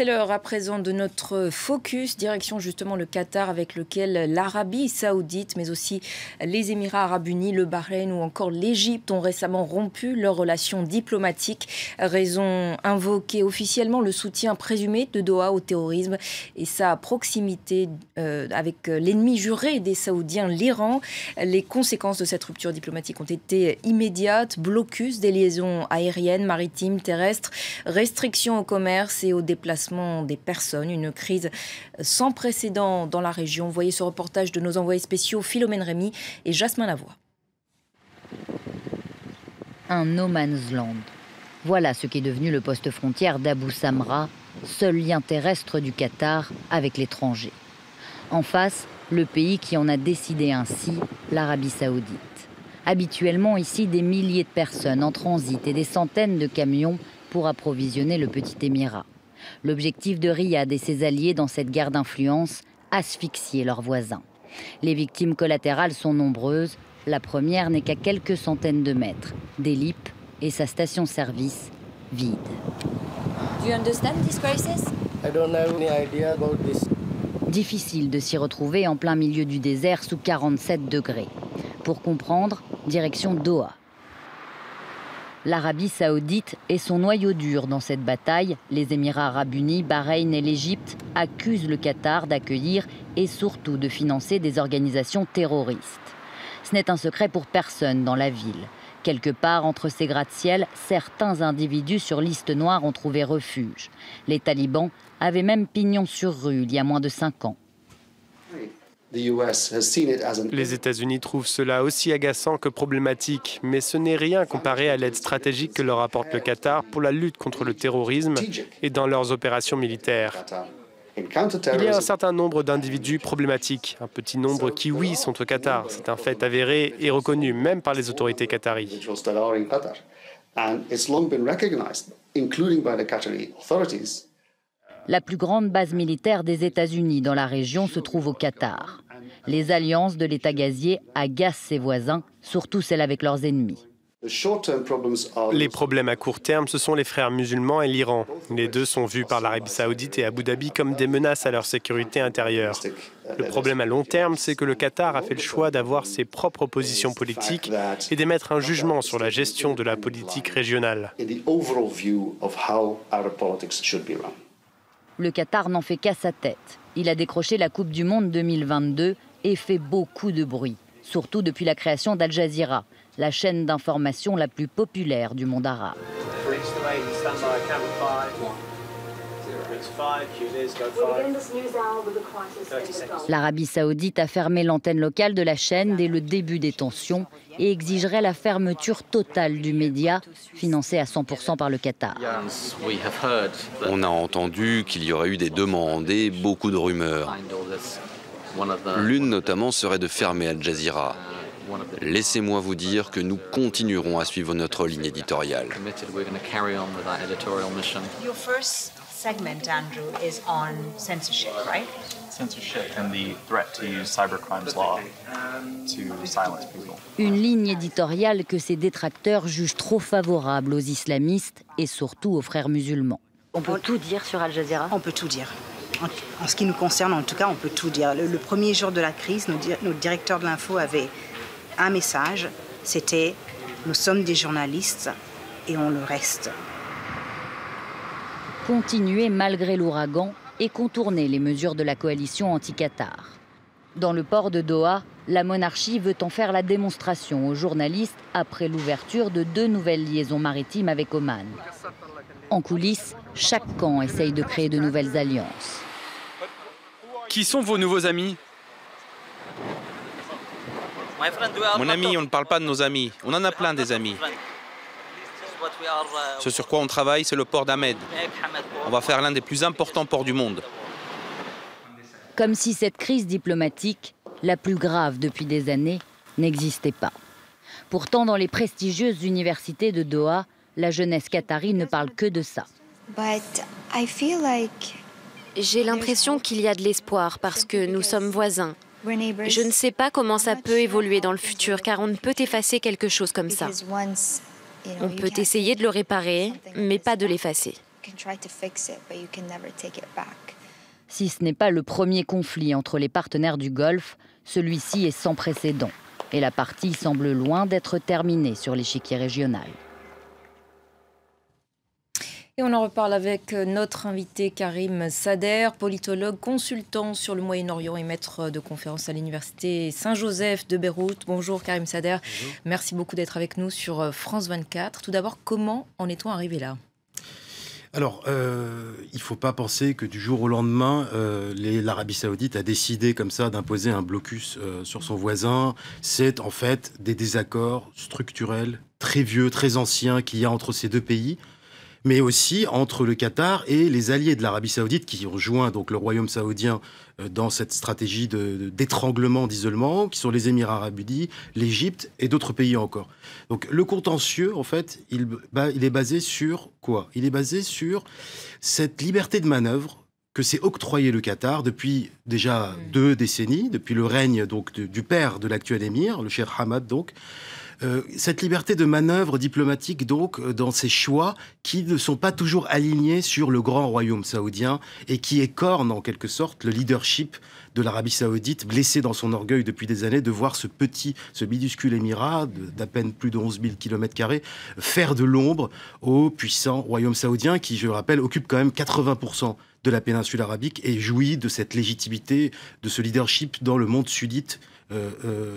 C'est l'heure à présent de notre focus, direction justement le Qatar avec lequel l'Arabie saoudite, mais aussi les Émirats arabes unis, le Bahreïn ou encore l'Égypte ont récemment rompu leurs relations diplomatiques. Raison invoquée officiellement le soutien présumé de Doha au terrorisme et sa proximité avec l'ennemi juré des Saoudiens, l'Iran. Les conséquences de cette rupture diplomatique ont été immédiates, blocus des liaisons aériennes, maritimes, terrestres, restrictions au commerce et au déplacement des personnes, une crise sans précédent dans la région. Voyez ce reportage de nos envoyés spéciaux Philomène Rémy et Jasmin Lavoie. Un no man's land. Voilà ce qu'est devenu le poste frontière d'Abu Samra, seul lien terrestre du Qatar avec l'étranger. En face, le pays qui en a décidé ainsi, l'Arabie saoudite. Habituellement ici, des milliers de personnes en transit et des centaines de camions pour approvisionner le petit émirat. L'objectif de Riyad et ses alliés dans cette guerre d'influence, asphyxier leurs voisins. Les victimes collatérales sont nombreuses. La première n'est qu'à quelques centaines de mètres d'Elip et sa station-service vide. Difficile de s'y retrouver en plein milieu du désert sous 47 degrés. Pour comprendre, direction Doha. L'Arabie saoudite est son noyau dur dans cette bataille. Les Émirats arabes unis, Bahreïn et l'Égypte accusent le Qatar d'accueillir et surtout de financer des organisations terroristes. Ce n'est un secret pour personne dans la ville. Quelque part entre ces gratte-ciel, certains individus sur liste noire ont trouvé refuge. Les talibans avaient même pignon sur rue il y a moins de 5 ans. Les États-Unis trouvent cela aussi agaçant que problématique, mais ce n'est rien comparé à l'aide stratégique que leur apporte le Qatar pour la lutte contre le terrorisme et dans leurs opérations militaires. Il y a un certain nombre d'individus problématiques, un petit nombre qui, oui, sont au Qatar. C'est un fait avéré et reconnu, même par les autorités qataries. La plus grande base militaire des États-Unis dans la région se trouve au Qatar. Les alliances de l'État gazier agacent ses voisins, surtout celles avec leurs ennemis. Les problèmes à court terme, ce sont les frères musulmans et l'Iran. Les deux sont vus par l'Arabie saoudite et Abu Dhabi comme des menaces à leur sécurité intérieure. Le problème à long terme, c'est que le Qatar a fait le choix d'avoir ses propres positions politiques et d'émettre un jugement sur la gestion de la politique régionale. Le Qatar n'en fait qu'à sa tête. Il a décroché la Coupe du Monde 2022 et fait beaucoup de bruit, surtout depuis la création d'Al Jazeera, la chaîne d'information la plus populaire du monde arabe. L'Arabie saoudite a fermé l'antenne locale de la chaîne dès le début des tensions et exigerait la fermeture totale du média, financé à 100% par le Qatar. On a entendu qu'il y aurait eu des demandes et beaucoup de rumeurs. L'une notamment serait de fermer Al Jazeera. Laissez-moi vous dire que nous continuerons à suivre notre ligne éditoriale. Segment, Andrew, is on censorship, right? Censorship and the threat to use cybercrimes law to silence people. Une ligne éditoriale que ses détracteurs jugent trop favorable aux islamistes et surtout aux frères musulmans. On peut tout dire sur Al Jazeera? On peut tout dire. En ce qui nous concerne, en tout cas, on peut tout dire. Le premier jour de la crise, notre directeur de l'info avait un message, c'était « Nous sommes des journalistes et on le reste ». Continuer malgré l'ouragan et contourner les mesures de la coalition anti-Qatar. Dans le port de Doha, la monarchie veut en faire la démonstration aux journalistes après l'ouverture de 2 nouvelles liaisons maritimes avec Oman. En coulisses, chaque camp essaye de créer de nouvelles alliances. Qui sont vos nouveaux amis? Mon ami, on ne parle pas de nos amis. On en a plein des amis. Ce sur quoi on travaille, c'est le port d'Ahmed. On va faire l'un des plus importants ports du monde. Comme si cette crise diplomatique, la plus grave depuis des années, n'existait pas. Pourtant, dans les prestigieuses universités de Doha, la jeunesse qatari ne parle que de ça. J'ai l'impression qu'il y a de l'espoir parce que nous sommes voisins. Je ne sais pas comment ça peut évoluer dans le futur, car on ne peut effacer quelque chose comme ça. On peut essayer de le réparer, mais pas de l'effacer. Si ce n'est pas le premier conflit entre les partenaires du Golfe, celui-ci est sans précédent. Et la partie semble loin d'être terminée sur l'échiquier régional. Et on en reparle avec notre invité Karim Sader, politologue, consultant sur le Moyen-Orient et maître de conférence à l'université Saint-Joseph de Beyrouth. Bonjour Karim Sader, bonjour. Merci beaucoup d'être avec nous sur France 24. Tout d'abord, comment en est-on arrivé là ? Alors, il ne faut pas penser que du jour au lendemain, l'Arabie Saoudite a décidé comme ça d'imposer un blocus sur son voisin. C'est en fait des désaccords structurels très vieux, très anciens qu'il y a entre ces deux pays, mais aussi entre le Qatar et les alliés de l'Arabie Saoudite qui ont rejoint donc le royaume saoudien dans cette stratégie d'étranglement, d'isolement, qui sont les Émirats arabes unis, l'Égypte et d'autres pays encore. Donc le contentieux, en fait, il est basé sur quoi ? Il est basé sur cette liberté de manœuvre que s'est octroyé le Qatar depuis déjà 2 décennies, depuis le règne donc du père de l'actuel émir, le cheikh Hamad donc. Cette liberté de manœuvre diplomatique, donc, dans ses choix qui ne sont pas toujours alignés sur le grand royaume saoudien et qui écornent, en quelque sorte, le leadership de l'Arabie Saoudite, blessé dans son orgueil depuis des années de voir ce minuscule émirat d'à peine plus de 11 000 km², faire de l'ombre au puissant royaume saoudien qui, je le rappelle, occupe quand même 80% de la péninsule arabique et jouit de cette légitimité, de ce leadership dans le monde sunnite,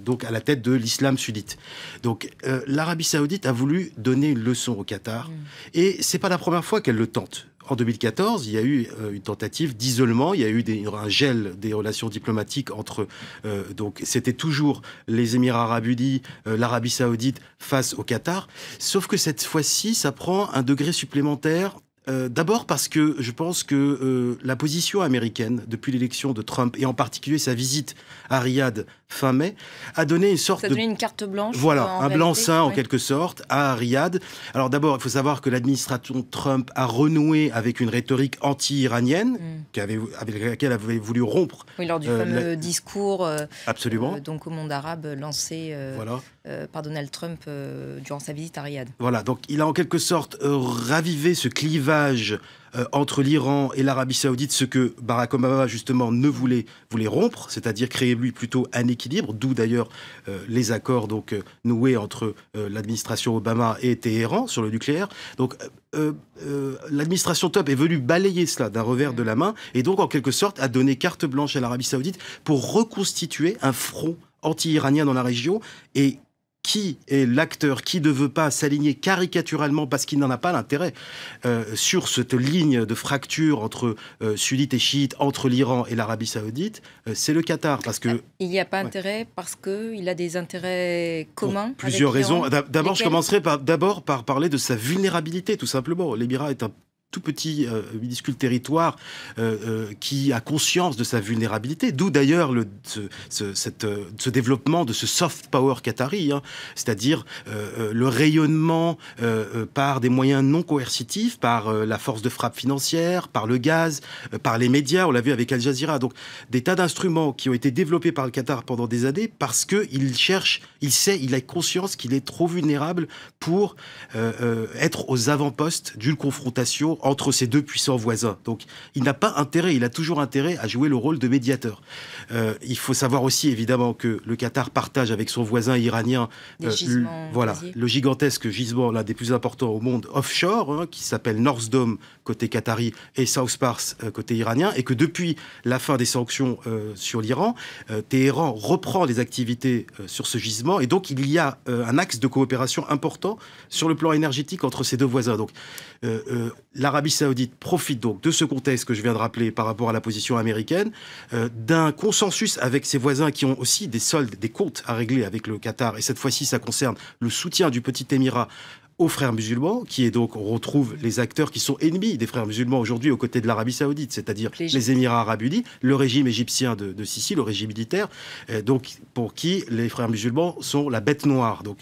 donc à la tête de l'islam sunnite. Donc l'Arabie Saoudite a voulu donner une leçon au Qatar et c'est pas la première fois qu'elle le tente. En 2014, il y a eu une tentative d'isolement, il y a eu un gel des relations diplomatiques entre... donc c'était toujours les Émirats arabes unis, l'Arabie Saoudite face au Qatar, sauf que cette fois-ci, ça prend un degré supplémentaire. D'abord parce que je pense que la position américaine depuis l'élection de Trump et en particulier sa visite à Riyad fin mai a donné une sorte Ça a donné une carte blanche. Voilà, un blanc-seing en quelque sorte à Riyad. Alors d'abord, il faut savoir que l'administration Trump a renoué avec une rhétorique anti-iranienne avec laquelle elle avait voulu rompre. Oui, lors du fameux discours absolument. Donc au monde arabe lancé par Donald Trump durant sa visite à Riyad. Voilà, donc il a en quelque sorte ravivé ce clivage entre l'Iran et l'Arabie Saoudite, ce que Barack Obama justement voulait rompre, c'est-à-dire créer lui plutôt un équilibre, d'où d'ailleurs les accords donc noués entre l'administration Obama et Téhéran sur le nucléaire. Donc l'administration Trump est venue balayer cela d'un revers de la main et donc en quelque sorte a donné carte blanche à l'Arabie Saoudite pour reconstituer un front anti-iranien dans la région. Et qui est l'acteur qui ne veut pas s'aligner caricaturalement parce qu'il n'en a pas l'intérêt sur cette ligne de fracture entre sunnites et chiites, entre l'Iran et l'Arabie Saoudite, c'est le Qatar. Parce que, il n'y a pas intérêt parce qu'il a des intérêts communs. Pour plusieurs raisons. D'abord, je commencerai par parler de sa vulnérabilité, tout simplement. L'Émirat est un tout petit, minuscule territoire qui a conscience de sa vulnérabilité, d'où d'ailleurs ce développement de ce soft power qatari, c'est-à-dire le rayonnement par des moyens non coercitifs, par la force de frappe financière, par le gaz, par les médias, on l'a vu avec Al Jazeera, donc des tas d'instruments qui ont été développés par le Qatar pendant des années parce qu'il a conscience qu'il est trop vulnérable pour être aux avant-postes d'une confrontation entre ces deux puissants voisins. Donc, il n'a pas intérêt, il a toujours intérêt à jouer le rôle de médiateur. Il faut savoir aussi, évidemment, que le Qatar partage avec son voisin iranien le gigantesque gisement, l'un des plus importants au monde, offshore, qui s'appelle North Dome côté qatari et South Pars côté iranien, et que depuis la fin des sanctions sur l'Iran, Téhéran reprend les activités sur ce gisement, et donc il y a un axe de coopération important sur le plan énergétique entre ces deux voisins. Donc, l'Arabie Saoudite profite donc de ce contexte que je viens de rappeler par rapport à la position américaine, d'un consensus avec ses voisins qui ont aussi des soldes, des comptes à régler avec le Qatar, et cette fois-ci ça concerne le soutien du petit Émirat aux frères musulmans, qui est donc, on retrouve les acteurs qui sont ennemis des frères musulmans aujourd'hui aux côtés de l'Arabie Saoudite, c'est-à-dire les Émirats arabes unis, le régime égyptien de Sisi, le régime militaire, donc pour qui les frères musulmans sont la bête noire. Donc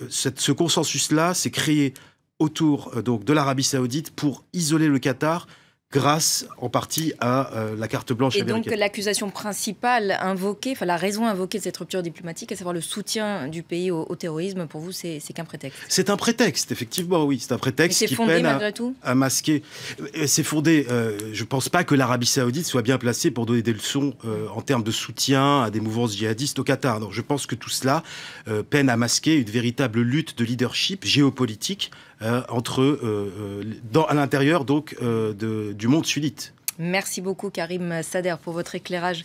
ce consensus-là s'est créé autour donc de l'Arabie Saoudite pour isoler le Qatar grâce en partie à la carte blanche américaine. Et donc l'accusation principale invoquée, enfin la raison invoquée de cette rupture diplomatique, à savoir le soutien du pays au terrorisme, pour vous, c'est qu'un prétexte? C'est un prétexte, effectivement, oui. C'est un prétexte qui fondé, peine malgré tout à masquer. C'est fondé. Je ne pense pas que l'Arabie saoudite soit bien placée pour donner des leçons en termes de soutien à des mouvances djihadistes au Qatar. Non, je pense que tout cela peine à masquer une véritable lutte de leadership géopolitique à l'intérieur donc du monde sunnite. Merci beaucoup Karim Sader pour votre éclairage